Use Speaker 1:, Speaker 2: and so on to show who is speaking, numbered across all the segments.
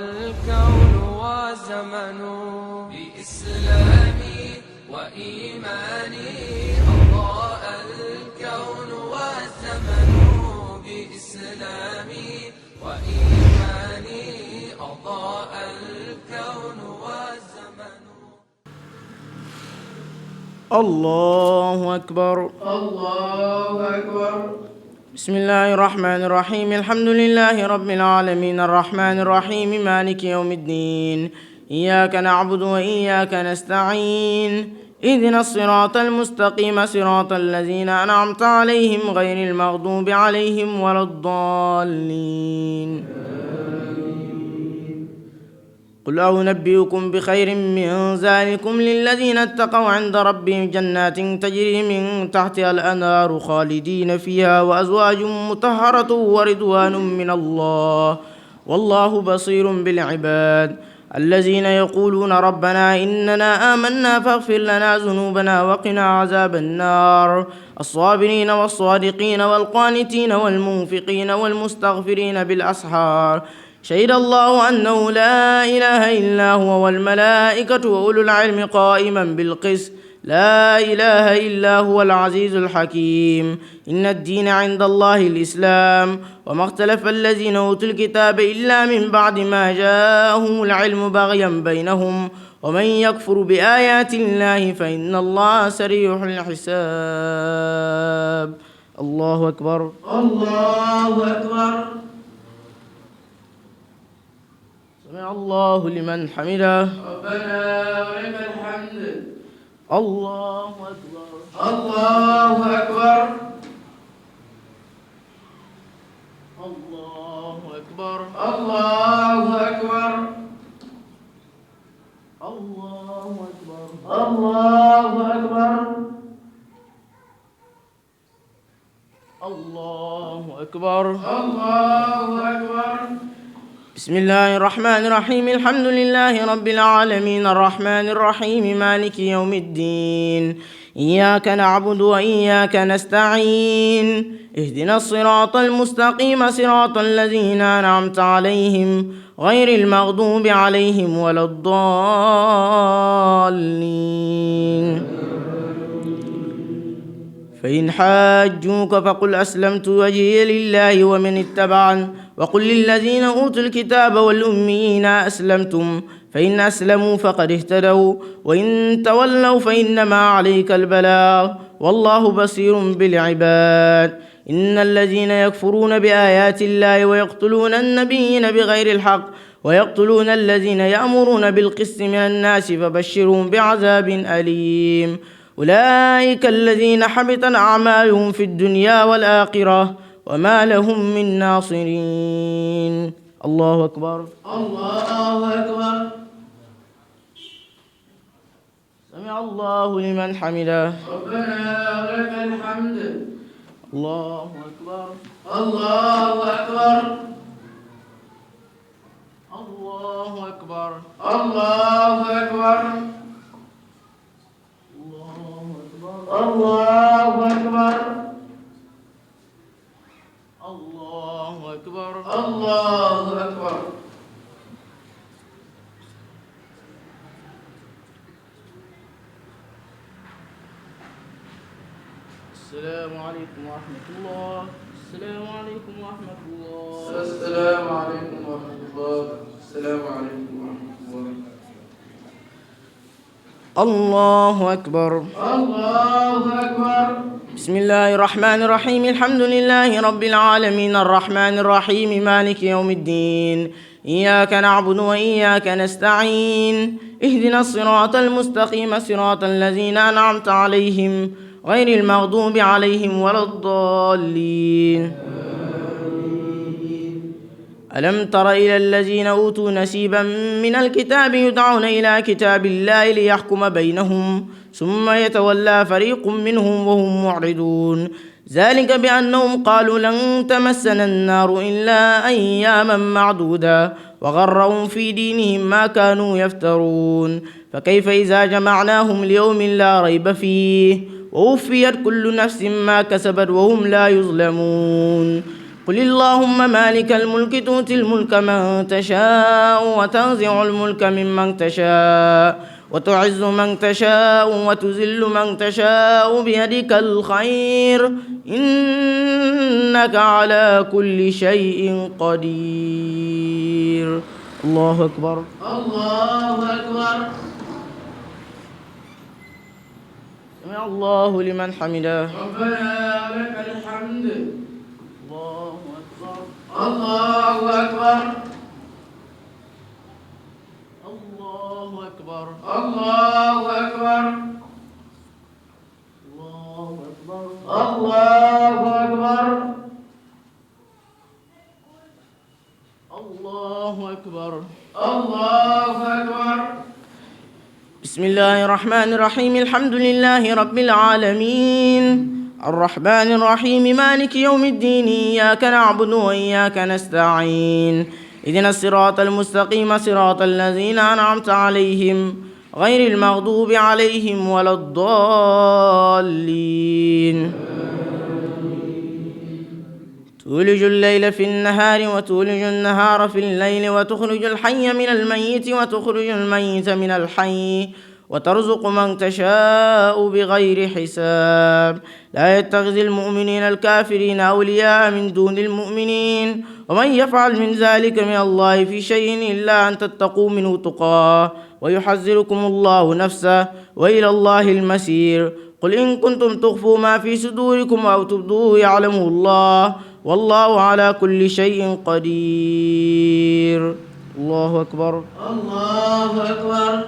Speaker 1: الكون والزمن بإسلامي وإيماني أضاء الكون والزمن بإسلامي وإيماني أضاء الكون والزمن.
Speaker 2: الله أكبر
Speaker 3: الله أكبر.
Speaker 2: بسم الله الرحمن الرحيم. الحمد لله رب العالمين الرحمن الرحيم مالك يوم الدين. إياك نعبد وإياك نستعين. اهدنا الصراط المستقيم صراط الذين أنعمت عليهم غير المغضوب عليهم ولا الضالين. قل أنبئكم بخير من ذلكم للذين اتقوا عند ربهم جنات تجري من تحتها الأنهار خالدين فيها وأزواج مطهرة ورضوان من الله والله بصير بالعباد. الذين يقولون ربنا إننا آمنا فاغفر لنا ذنوبنا وقنا عذاب النار. الصابرين والصادقين والقانتين والمنفقين والمستغفرين بالأسحار. شهد الله أنه لا إله إلا هو والملائكة وأولو العلم قائما بالقسط لا إله إلا هو العزيز الحكيم. إن الدين عند الله الإسلام وما اختلف الذين أوتوا الكتاب إلا من بعد ما جاءهم العلم بغيا بينهم ومن يكفر بآيات الله فإن الله سريع الحساب. الله أكبر
Speaker 3: الله أكبر.
Speaker 2: سمع الله لمن حمده.
Speaker 3: ربنا ولك الحمد.
Speaker 2: الله أكبر.
Speaker 3: الله أكبر.
Speaker 2: الله أكبر.
Speaker 3: الله أكبر.
Speaker 2: الله أكبر.
Speaker 3: الله أكبر.
Speaker 2: الله أكبر.
Speaker 3: الله أكبر.
Speaker 2: بسم الله الرحمن الرحيم. الحمد لله رب العالمين الرحمن الرحيم مالك يوم الدين. إياك نعبد وإياك نستعين. اهدنا الصراط المستقيم صراط الذين أنعمت عليهم غير المغضوب عليهم ولا الضالين. فإن حاجوك فقل أسلمت وجهي لله ومن اتبعني وقل للذين أوتوا الكتاب والأميين أسلمتم فإن أسلموا فقد اهتدوا وإن تولوا فإنما عليك البلاغ والله بصير بالعباد. إن الذين يكفرون بآيات الله ويقتلون النبيين بغير الحق ويقتلون الذين يأمرون بالقسط من الناس فبشرهم بعذاب أليم. أولئك الذين حبطت أعمالهم في الدنيا والآخرة وما لهم من ناصرين. الله أكبر.
Speaker 3: الله أكبر.
Speaker 2: سمع الله لمن حمده.
Speaker 3: ربنا ولك الحمد.
Speaker 2: الله أكبر.
Speaker 3: الله أكبر.
Speaker 2: الله أكبر.
Speaker 3: الله أكبر. الله أكبر.
Speaker 2: الله أكبر.
Speaker 3: الله أكبر.
Speaker 2: السلام عليكم ورحمة الله. السلام عليكم ورحمة الله.
Speaker 3: السلام عليكم ورحمة الله. السلام عليكم ورحمة الله.
Speaker 2: الله أكبر.
Speaker 3: الله أكبر.
Speaker 2: بسم الله الرحمن الرحيم. الحمد لله رب العالمين الرحمن الرحيم مالك يوم الدين. إياك نعبد وإياك نستعين. اهدنا الصراط المستقيم صراط الذين أنعمت عليهم غير المغضوب عليهم ولا الضالين. ألم تر إلى الذين أوتوا نصيبا من الكتاب يدعون إلى كتاب الله ليحكم بينهم ثم يتولى فريق منهم وهم معرضون. ذلك بأنهم قالوا لن تمسنا النار إلا أياما معدودة وغرهم في دينهم ما كانوا يفترون. فكيف إذا جمعناهم ليوم لا ريب فيه ووفيت كل نفس ما كسبت وهم لا يظلمون. قل اللهم مالك الملك تؤتي الملك من تشاء وتنزع الملك ممن تشاء وتعز من تشاء وتذل من تشاء بيدك الخير إنك على كل شيء قدير. الله أكبر.
Speaker 3: الله أكبر.
Speaker 2: سمع الله لمن حمده.
Speaker 3: ربنا لك الحمد.
Speaker 2: الله أكبر.
Speaker 3: الله أكبر.
Speaker 2: الله أكبر.
Speaker 3: الله أكبر.
Speaker 2: الله أكبر.
Speaker 3: الله أكبر.
Speaker 2: الله أكبر.
Speaker 3: الله أكبر.
Speaker 2: بسم الله الرحمن الرحيم. الحمد لله رب العالمين الرحمن الرحيم مالك يوم الدين إياك نعبد وإياك نستعين اهدنا الصراط المستقيم صراط الذين أنعمت عليهم غير المغضوب عليهم ولا الضالين. تولج الليل في النهار وتولج النهار في الليل وتخرج الحي من الميت وتخرج الميت من الحي وترزق من تشاء بغير حساب. لا يتخذ المؤمنين الكافرين أولياء من دون المؤمنين ومن يفعل من ذلك من الله في شيء إلا أن تتقوا منه تقاه ويحذركم الله نفسه وإلى الله المسير. قل إن كنتم تخفوا ما في صدوركم أو تبدوه يعلمه الله والله على كل شيء قدير. الله أكبر.
Speaker 3: الله أكبر.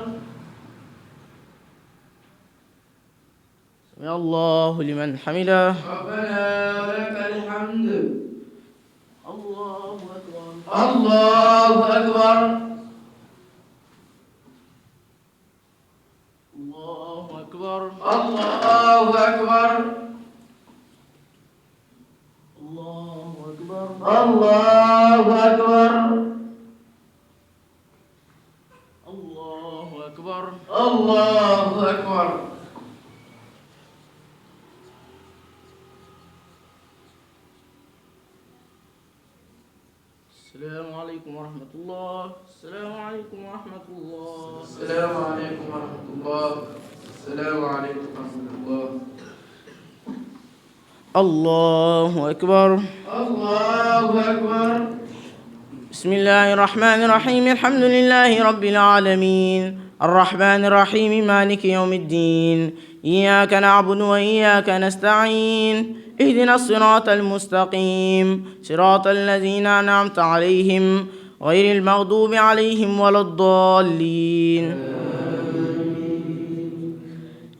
Speaker 2: سمع الله لمن حمده.
Speaker 3: ربنا لك الحمد.
Speaker 2: الله أكبر.
Speaker 3: الله أكبر.
Speaker 2: الله أكبر.
Speaker 3: الله أكبر.
Speaker 2: الله أكبر.
Speaker 3: الله أكبر.
Speaker 2: الله أكبر.
Speaker 3: الله أكبر.
Speaker 2: السلام عليكم ورحمة الله. السلام عليكم ورحمة الله.
Speaker 3: السلام عليكم ورحمة الله. السلام عليكم ورحمة الله.
Speaker 2: الله أكبر.
Speaker 3: الله أكبر.
Speaker 2: بسم الله الرحمن الرحيم الحمد لله رب العالمين الرحمن الرحيم مالك يوم الدين إياك نعبد وإياك نستعين اهدنا الصراط المستقيم صراط الذين أنعمت عليهم غير المغضوب عليهم ولا الضالين.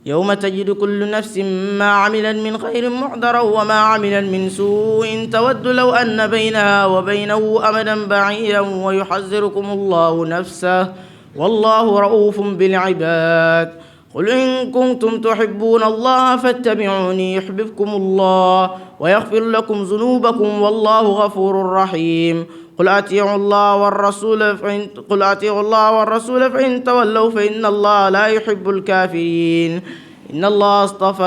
Speaker 2: يوم تجد كل نفس ما عملت من خير محضرا وما عملت من سوء تود لو أن بينها وبينه أمدا بعيدا ويحذركم الله نفسه والله رؤوف بالعباد. قل إن كنتم تحبون الله فاتبعوني يحببكم الله ويغفر لكم ذنوبكم والله غفور رحيم. قل أطيعوا الله والرسول فإن تولوا فإن الله لا يحب الكافرين. إن الله اصطفى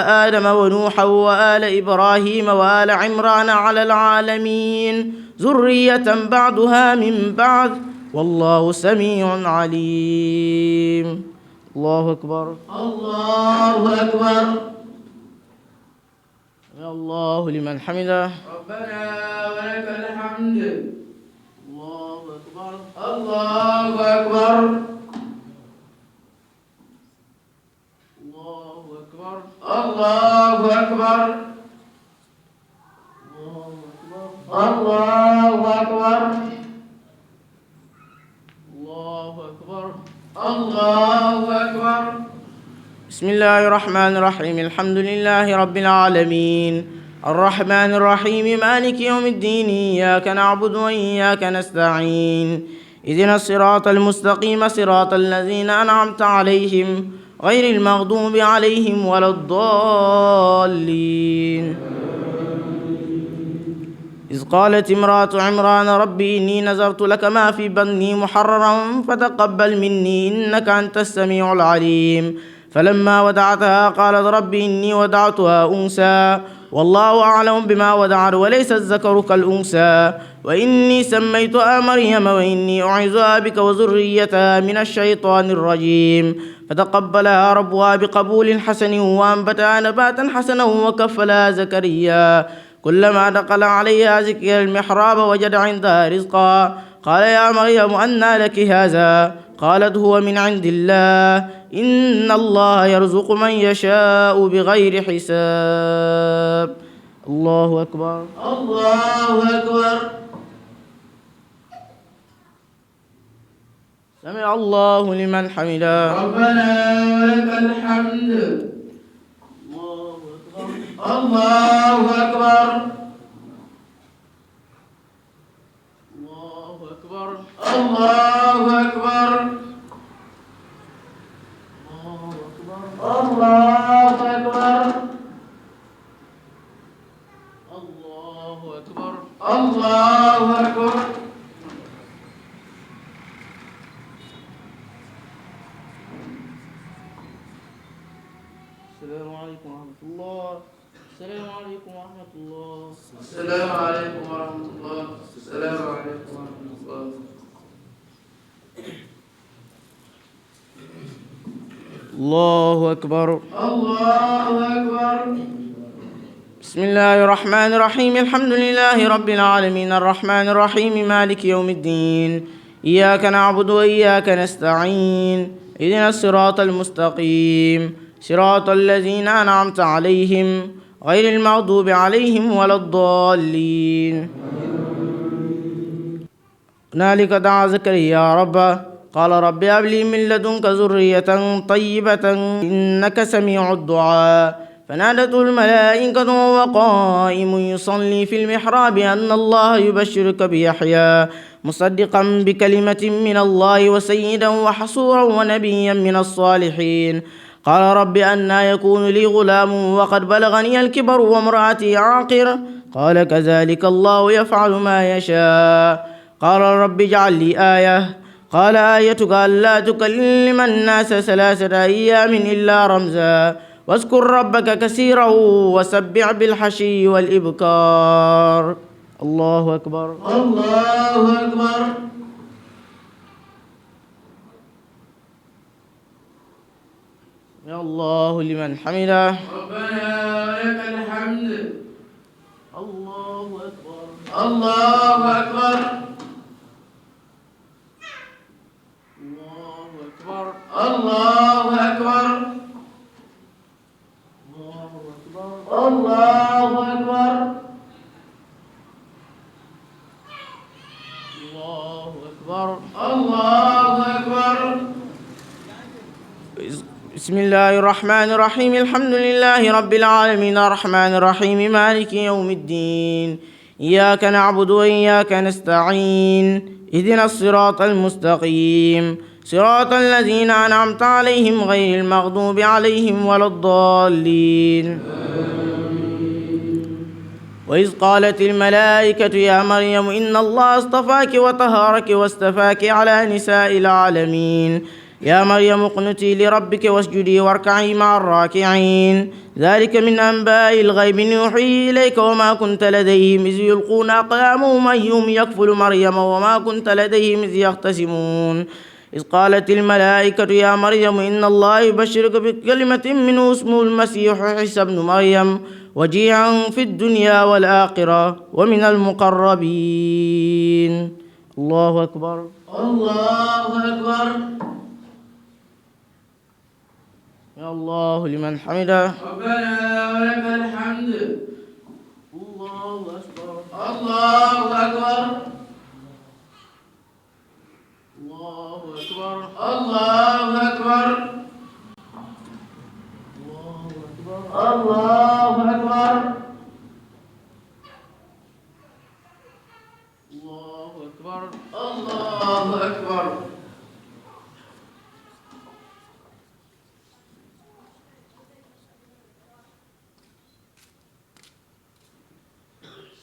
Speaker 2: آدم ونوحا وآل إبراهيم وآل عمران على العالمين ذرية بعضها من بعض والله سميع عليم. الله أكبر.
Speaker 3: الله أكبر.
Speaker 2: يا الله لمن حمده.
Speaker 3: ربنا ولك الحمد.
Speaker 2: الله أكبر.
Speaker 3: الله أكبر.
Speaker 2: الله أكبر.
Speaker 3: الله أكبر. الله أكبر.
Speaker 2: الله أكبر.
Speaker 3: الله أكبر.
Speaker 2: بسم الله الرحمن الرحيم الحمد لله رب العالمين الرحمن الرحيم مالك يوم الدين إياك نعبد وإياك نستعين اهدنا الصراط المستقيم صراط الذين أنعمت عليهم غير المغضوب عليهم ولا الضالين. إذ قالت امرأة عمران ربي إني نذرت لك ما في بطني محررا فتقبل مني إنك أنت السميع العليم. فلما ودعتها قالت ربي إني ودعتها أنثى والله أعلم بما وضعت وليس الذكر كالأنثى وإني سميتها مريم وإني أعيذها بك وذريتها من الشيطان الرجيم فتقبلها ربها بقبول حسن وأنبتها نباتا حسنا وكفلها زكريا كلما دخل عليها زكريا المحراب وجد عندها رزقا قال يا مريم أنى لك هذا قالت هو من عند الله إن الله يرزق من يشاء بغير حساب الله أكبر
Speaker 3: الله أكبر.
Speaker 2: سمع الله لمن حمده
Speaker 3: ربنا ولك الحمد. الله أكبر.
Speaker 2: الله أكبر
Speaker 3: الله أكبر. الله أكبر.
Speaker 2: الله أكبر
Speaker 3: الله أكبر.
Speaker 2: السلام عليكم ورحمة الله. السلام عليكم ورحمة الله.
Speaker 3: السلام عليكم ورحمة الله. السلام عليكم ورحمة الله.
Speaker 2: الله أكبر.
Speaker 3: الله أكبر.
Speaker 2: بسم الله الرحمن الرحيم الحمد لله رب العالمين الرحمن الرحيم مالك يوم الدين إياك نعبد وإياك نستعين اهدنا الصراط المستقيم صراط الذين أنعمت عليهم غير المغضوب عليهم ولا الضالين. هنالك دعا زكريا ربه قال رب هب لي من لدنك ذرية طيبة إنك سميع الدعاء فنادته الملائكة وهو قائم يصلي في المحراب أن الله يبشرك بيحيى مصدقا بكلمة من الله وسيدا وحصورا ونبيا من الصالحين قال رب أنى يكون لي غلام وقد بلغني الكبر وامرأتي عاقر قال كذلك الله يفعل ما يشاء قال رب اجعل لي آية قال آيتك ألا تكلم الناس 3 أيام إلا رمزا واذكر ربك كثيرا وسبح بالحشي والإبكار. الله أكبر.
Speaker 3: الله أكبر.
Speaker 2: يا الله لمن حمده.
Speaker 3: ربنا ولك الحمد.
Speaker 2: الله أكبر.
Speaker 3: الله أكبر.
Speaker 2: الله أكبر.
Speaker 3: الله أكبر. الله أكبر.
Speaker 2: الله أكبر.
Speaker 3: الله أكبر.
Speaker 2: بسم الله الرحمن الرحيم الحمد لله رب العالمين الرحمن الرحيم مالك يوم الدين إياك نعبد وإياك نستعين اهدنا الصراط المستقيم صراط الذين أنعمت عليهم غير المغضوب عليهم ولا الضالين. وإذ قالت الملائكة يا مريم إن الله اصطفاك وطهرك واستفاك على نساء العالمين يا مريم اقنتي لربك واسجدي واركعي مع الراكعين ذلك من أنباء الغيب نوحيه إليك وما كنت لديهم إذ يلقون أقلامهم أيهم يكفل مريم وما كنت لديهم إذ يختصمون إذ قالت الملائكة يا مريم إن الله يبشرك بكلمة منه اسمه المسيح عيسى ابن مريم وجيها في الدنيا والآخرة ومن المقربين. الله أكبر.
Speaker 3: الله أكبر.
Speaker 2: يا الله لمن حمده.
Speaker 3: ربنا ولك الحمد.
Speaker 2: الله أكبر.
Speaker 3: الله أكبر.
Speaker 2: الله أكبر.
Speaker 3: الله أكبر. الله أكبر.
Speaker 2: الله أكبر.
Speaker 3: الله أكبر.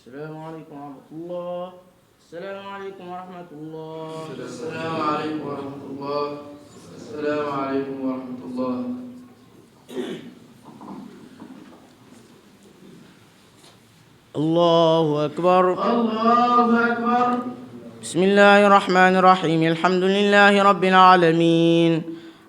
Speaker 2: السلام عليكم ورحمة الله. السلام عليكم ورحمة الله.
Speaker 3: السلام عليكم ورحمة الله. السلام عليكم ورحمة الله.
Speaker 2: الله أكبر.
Speaker 3: الله أكبر.
Speaker 2: بسم الله الرحمن الرحيم. الحمد لله رب العالمين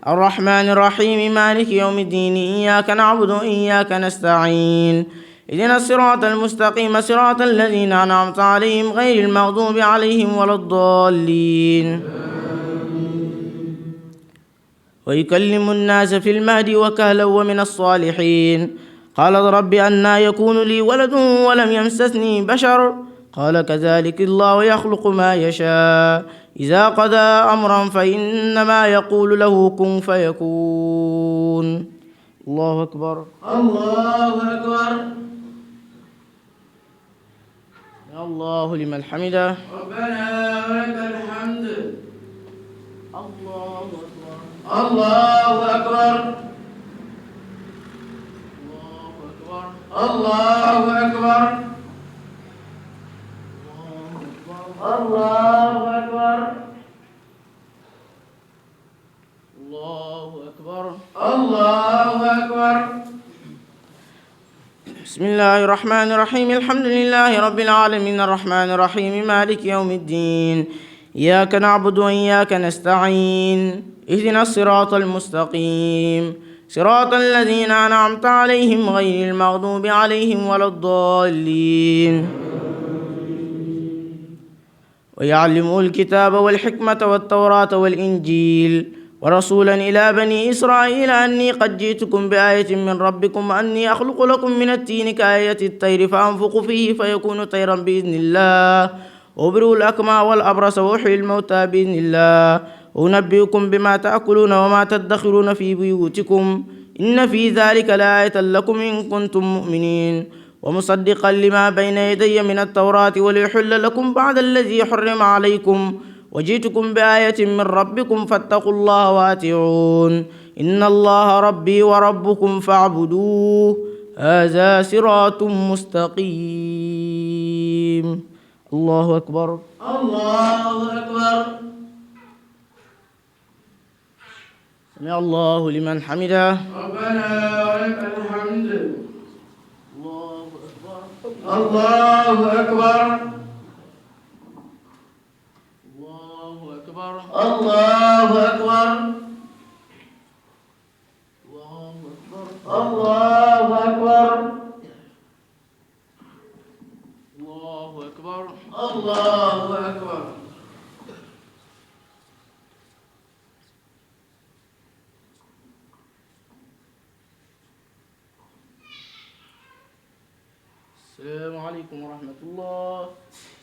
Speaker 2: الرحمن الرحيم مالك يوم الدين إياك نعبد وإياك نستعين اهدنا الصراط المستقيم صراط الذين أنعمت عليهم غير المغضوب عليهم ولا الضالين. ويكلم الناس في المهد وكهلا ومن الصالحين. قال رب أنى يكون لي ولد ولم يمسسني بشر قال كذلك الله يخلق ما يشاء إذا قضى أمرا فإنما يقول له كن فيكون. الله أكبر.
Speaker 3: الله أكبر.
Speaker 2: يا الله لمن حمده.
Speaker 3: ربنا ولك الحمد.
Speaker 2: الله أكبر.
Speaker 3: الله أكبر. الله أكبر. الله أكبر.
Speaker 2: الله أكبر.
Speaker 3: الله أكبر.
Speaker 2: بسم الله الرحمن الرحيم. الحمد لله رب العالمين الرحمن الرحيم مالك يوم الدين إياك نعبد وإياك نستعين اهدنا الصراط المستقيم صراط الذين أنعمت عليهم غير المغضوب عليهم ولا الضالين. ويعلمه الكتاب والحكمة والتوراة والإنجيل ورسولا إلى بني إسرائيل أني قد جئتكم بآية من ربكم أني أخلق لكم من التين كآية الطير فأنفخ فيه فيكون طيرا بإذن الله وأبرئ الأكمى والأبرص وأحيي الموتى بإذن الله وأنبئكم بما تأكلون وما تدخرون في بيوتكم إن في ذلك لآية لكم إن كنتم مؤمنين ومصدقا لما بين يدي من التوراة وليحل لكم بعد الذي حرم عليكم وجئتكم بآية من ربكم فاتقوا الله وأطيعون إن الله ربي وربكم فاعبدوه هذا صراط مستقيم. الله أكبر.
Speaker 3: الله أكبر.
Speaker 2: سمع الله لمن حمده.
Speaker 3: ربنا ولك الحمد.
Speaker 2: الله أكبر.
Speaker 3: الله أكبر.
Speaker 2: الله أكبر.
Speaker 3: الله أكبر. الله أكبر.
Speaker 2: الله أكبر.
Speaker 3: الله أكبر.
Speaker 2: السلام عليكم ورحمة الله.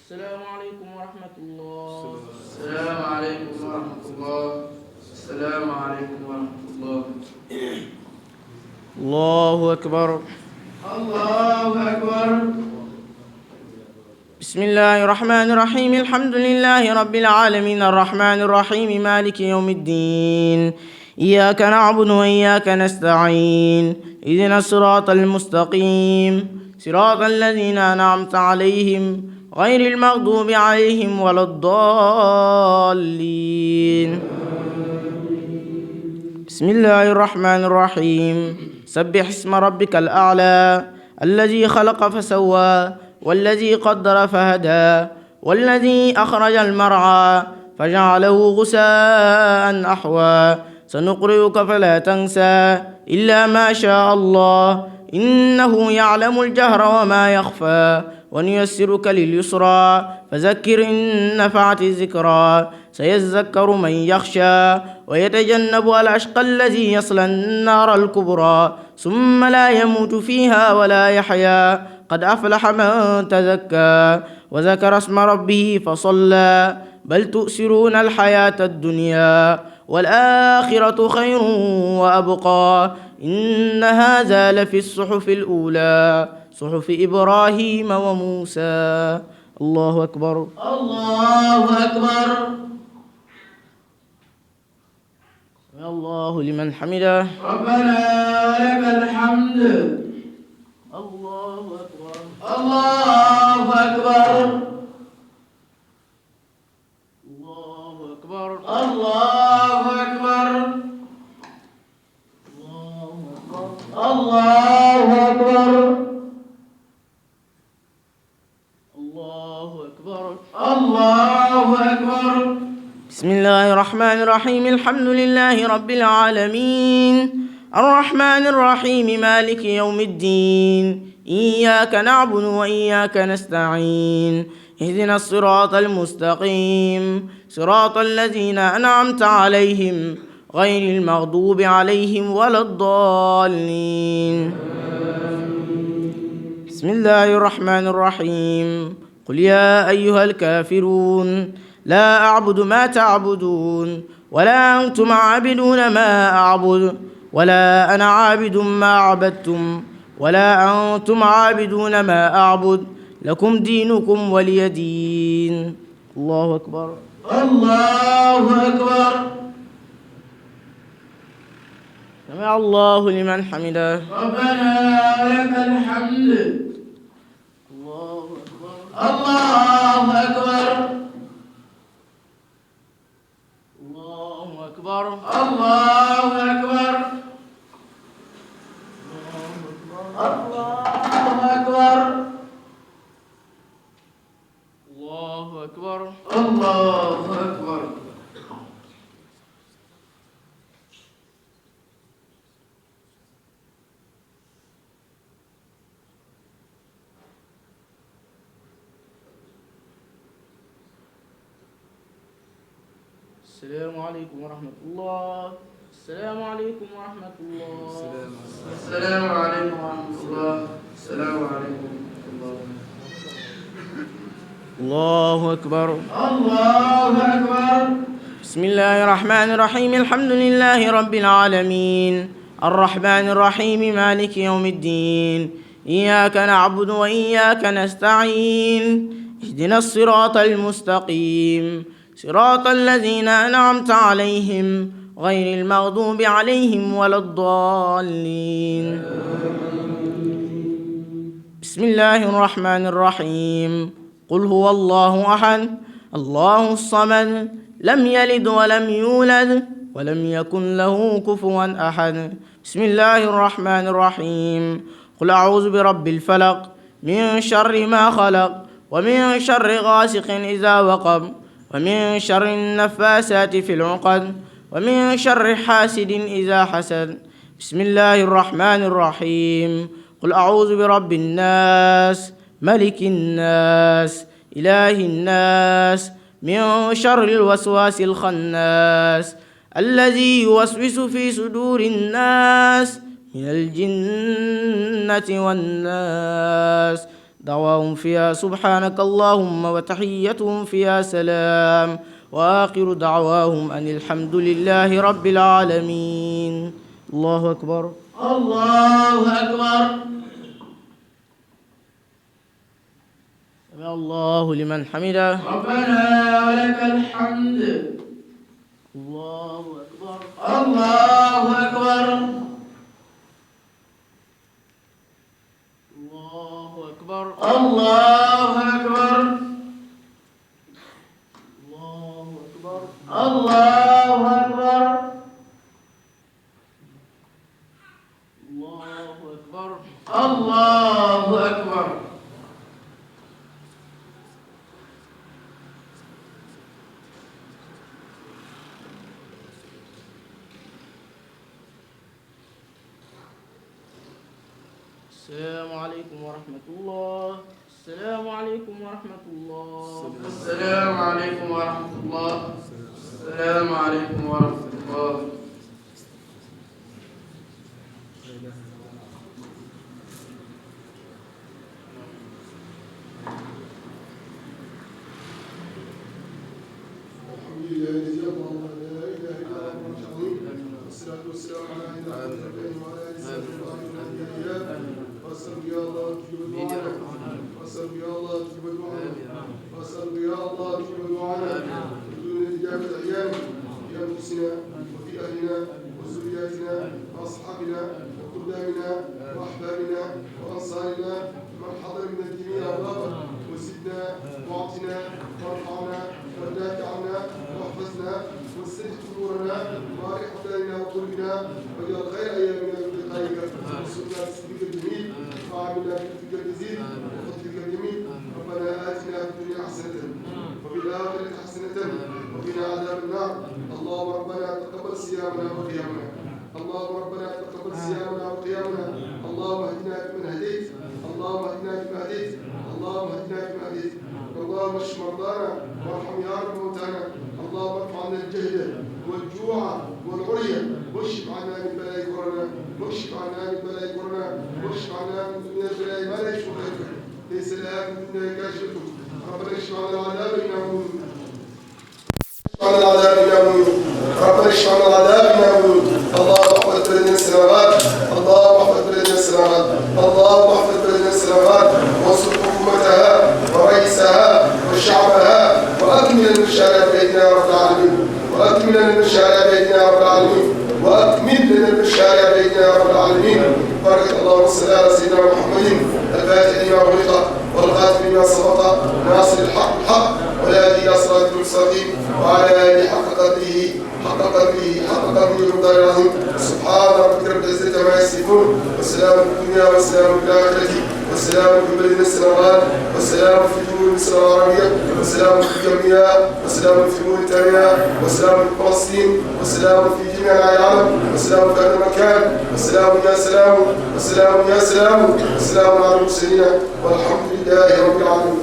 Speaker 2: السلام عليكم ورحمة الله.
Speaker 3: السلام عليكم ورحمة الله. السلام عليكم ورحمة الله.
Speaker 2: الله أكبر.
Speaker 3: الله أكبر.
Speaker 2: بسم الله الرحمن الرحيم. الحمد لله رب العالمين الرحمن الرحيم مالك يوم الدين إياك نعبد وإياك نستعين اهدنا الصراط المستقيم صراط الذين أنعمت عليهم غير المغضوب عليهم ولا الضالين. بسم الله الرحمن الرحيم. سبح اسم ربك الأعلى الذي خلق فسوى والذي قدر فهدى والذي أخرج المرعى فجعله غثاء أحوى سنقرئك فلا تنسى إلا ما شاء الله إنه يعلم الجهر وما يخفى ونيسرك لليسرى فذكر إن نفعت الذكرى سيذكر من يخشى ويتجنبها الأشقى الذي يصلى النار الكبرى ثم لا يموت فيها ولا يحيا قد أفلح من تزكى وذكر اسم ربه فصلى بل تؤثرون الحياة الدنيا والآخرة خير وأبقى إن هذا لفي الصحف الأولى صحف إبراهيم وموسى. الله أكبر.
Speaker 3: الله أكبر.
Speaker 2: سمع الله لمن حمده.
Speaker 3: ربنا ولك الحمد.
Speaker 2: الله أكبر.
Speaker 3: الله أكبر.
Speaker 2: الله أكبر.
Speaker 3: الله أكبر. الله أكبر.
Speaker 2: الرحيم الحمد لله رب العالمين الرحمن الرحيم مالك يوم الدين إياك نعبد وإياك نستعين اهدنا الصراط المستقيم صراط الذين أنعمت عليهم غير المغضوب عليهم ولا الضالين. بسم الله الرحمن الرحيم قل يا أيها الكافرون لا أعبد ما تعبدون ولا أنتم عابدون ما أعبد ولا أنا عابد ما عبدتم ولا أنتم عابدون ما أعبد لكم دينكم ولي دين. الله أكبر.
Speaker 3: الله أكبر.
Speaker 2: سمع الله لمن حمده.
Speaker 3: ربنا لك الحمد.
Speaker 2: الله أكبر.
Speaker 3: الله أكبر.
Speaker 2: الله أكبر.
Speaker 3: الله أكبر.
Speaker 2: الله أكبر.
Speaker 3: الله أكبر.
Speaker 2: السلام عليكم ورحمة الله. السلام عليكم ورحمة الله.
Speaker 3: السلام عليكم ورحمة الله. السلام عليكم ورحمة الله.
Speaker 2: الله أكبر.
Speaker 3: الله أكبر.
Speaker 2: بسم الله الرحمن الرحيم الحمد لله رب العالمين الرحمن الرحيم مالك يوم الدين إياك نعبد وإياك نستعين اهدنا الصراط المستقيم صراط الذين أنعمت عليهم غير المغضوب عليهم ولا الضالين. بسم الله الرحمن الرحيم قل هو الله أحد الله الصمد لم يلد ولم يولد ولم يكن له كفوا أحد. بسم الله الرحمن الرحيم قل أعوذ برب الفلق من شر ما خلق ومن شر غاسق إذا وقب ومن شر النفاسات في العقد ومن شر حاسد إذا حسد. بسم الله الرحمن الرحيم قل أعوذ برب الناس ملك الناس إله الناس من شر الوسواس الخناس الذي يوسوس في صدور الناس من الجنة والناس. دعواهم فيها سبحانك اللهم وتحيتهم فيها سلام وآخر دعواهم أن الحمد لله رب العالمين. الله أكبر.
Speaker 3: الله أكبر.
Speaker 2: سمع الله لمن حمده.
Speaker 3: ربنا ولك الحمد.
Speaker 2: الله أكبر.
Speaker 3: الله أكبر.
Speaker 2: الله أكبر.
Speaker 3: الله أكبر.
Speaker 2: الله أكبر.
Speaker 3: الله أكبر.
Speaker 2: الله أكبر.
Speaker 3: الله أكبر.
Speaker 2: السلام عليكم ورحمة الله. السلام عليكم ورحمة الله.
Speaker 3: السلام عليكم ورحمة الله. السلام عليكم ورحمة الله.
Speaker 4: الحمد لله الذي الله لا اله الا هو العظيم والصلاه والسلام على نبينا محمد وعلى اله وصحبه اجمعين. واسال يا الله تجيب دعانا واسال يا الله تجيب دعانا واسال يا الله تجيب دعانا بدون اجابه عيالنا في انفسنا وفي اهلنا وذرياتنا واصحابنا وقدامنا واحبابنا وانصارنا من حضر من الجميع بابا وزدنا واعطنا وارفعنا وارضاك عنا واحفظنا وسدد امورنا وارح احلامنا وقلوبنا واجعل خير ايامنا بلقائك وارزقنا باسمك الجميل وعاملنا بلطفك الجزيل وفضلك الجميل. ربنا اتنا في الدنيا حسنه وفي الاخره حسنه وقنا عذاب النار. اللهم صيامنا وقيامنا. اللهم ربنا تقبل صيامنا وقيامنا. اللهم اهدنا فيمن هديت. اللهم اهدنا فيمن هديت. اللهم اهدنا فيمن هديت. اللهم اشف مرضانا وارحم يا رب موتانا. اللهم ارفع عنا الجهل والجوع والعري واشف عنا من بلاء كورونا. واشف عنا من بلاء كورونا. واشف عنا من البلاء ما لا يشفى غيرك. ليس لها منا كاشفه. ربنا اشف عنا العذاب انه على العذاب اليوم. ربنا اشف عنا العذاب اليوم. اللهم احفظ بلدنا السماوات. اللهم احفظ بلدنا السماوات. اللهم احفظ بلدنا السماوات وانصر حكومتها ورئيسها وشعبها واكمل المشاريع بايدينا يا رب العالمين. واكمل المشاريع بايدينا يا رب العالمين. واكمل لنا المشاريع بايدينا يا رب العالمين. بارك اللهم صل على سيدنا محمد الفاتح لما أغلق والخاتم لما سبق ناصر الحق بالحق والهادي الى صراط المستقيم وعلى اله حق قدره ومقداره العظيم. سبحان ربك رب العزه عما يصفون والسلام في الدنيا والسلام في الاخره والسلام في بلدنا السماوات والسلام في جمهورية مصر العربية والسلام في جميع والسلام في موريتانيا والسلام في فلسطين والسلام في جميع العالم والسلام في كل مكان والسلام يا سلام والسلام يا سلام والسلام على المرسلين والحمد لله رب العالمين.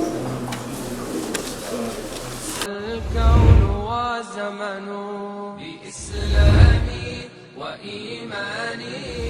Speaker 1: الكون وزمن بإسلامي وإيماني